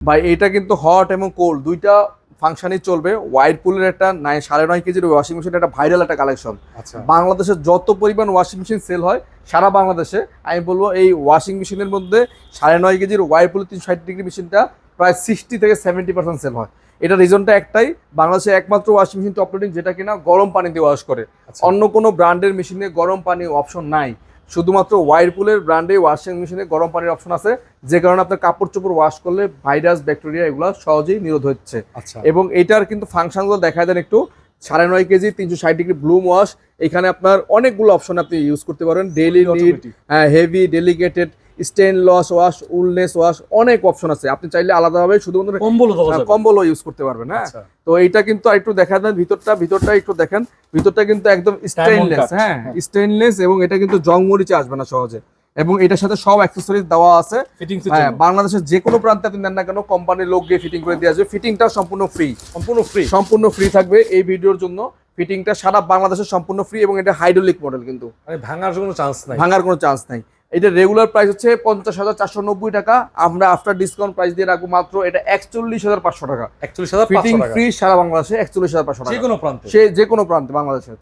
ভাই এটা কিন্তু হট এবং কোল্ড দুইটা ফাংশনই চলবে। ওয়াইরপুলের একটা 9.5 কেজির ওয়াশিং মেশিন একটা ভাইরাল একটা কালেকশন। আচ্ছা বাংলাদেশে যত পরিমাণ ওয়াশিং মেশিন সেল হয় সারা বাংলাদেশে, আমি বলবো এই ওয়াশিং মেশিনের মধ্যে 9.5 কেজির ওয়াইরপুল 360 ডিগ্রি মেশিনটা প্রায় 60 থেকে 70% সেল হয়। এটা রিজনটা একটাই, বাংলাদেশে একমাত্র ওয়াশিং মেশিন টপ রেটিং যেটা কিনা গরম পানি দিয়ে ওয়াশ করে। আচ্ছা। অন্য কোনো ব্র্যান্ডের মেশিনে গরম পানি অপশন নাই, শুধুমাত্র ওয়াইরপুলের ব্র্যান্ডে ওয়াশিং মেশিনে গরম পানির অপশন আছে, যে কারণে আপনার কাপড় চোপড় ওয়াশ করলে ভাইরাস ব্যাকটেরিয়া এগুলো সহজেই নিরোধ হচ্ছে। আচ্ছা এবং এটার কিন্তু ফাংশনগুলো দেখা দেন একটু। 9.5 কেজি 360 ডিগ্রি ব্লুম ওয়াশ, এখানে আপনার অনেকগুলো অপশন আপনি ইউজ করতে পারেন। ডেইলি নিড, হেভি, ডেলিকেটেড, স্টেন লস ওয়াশ, উলনেস ওয়াশ, অনেক অপশন আছে। আপনি চাইলে আলাদাভাবে শুধুমাত্র কম্বলও ইউজ করতে পারবেন। হ্যাঁ, তো এইটা কিন্তু একটু দেখা দেন ভিতরটা একটু দেখেন। ভিতরটা কিন্তু একদম স্টেইনলেস, হ্যাঁ স্টেইনলেস, এবং এটা কিন্তু জং মরিচে আসবে না সহজে। এবং এটার সাথে সব অ্যাক্সেসরিজ দেওয়া আছে। হ্যাঁ, বাংলাদেশের যে কোনো প্রান্তে আপনি নেন না কেন কোম্পানির লোক গিয়ে ফিটিং করে দিয়ে আসবে। ফিটিংটা সম্পূর্ণ ফ্রি থাকবে এই ভিডিওর জন্য। ফিটিংটা সারা বাংলাদেশে সম্পূর্ণ ফ্রি, এবং এটা হাইড্রোলিক মডেল, কিন্তু ভাঙার কোনো চান্স নাই। এটা রেগুলার প্রাইস হচ্ছে 50,490 টাকা। আমরা আফটার ডিসকাউন্ট প্রাইস দিয়ে রাখবো মাত্র এটা 41,500 টাকা। ফিটিং ফ্রি সারা বাংলাদেশে 41,500 টাকা, যে কোনো প্রান্তে বাংলাদেশের।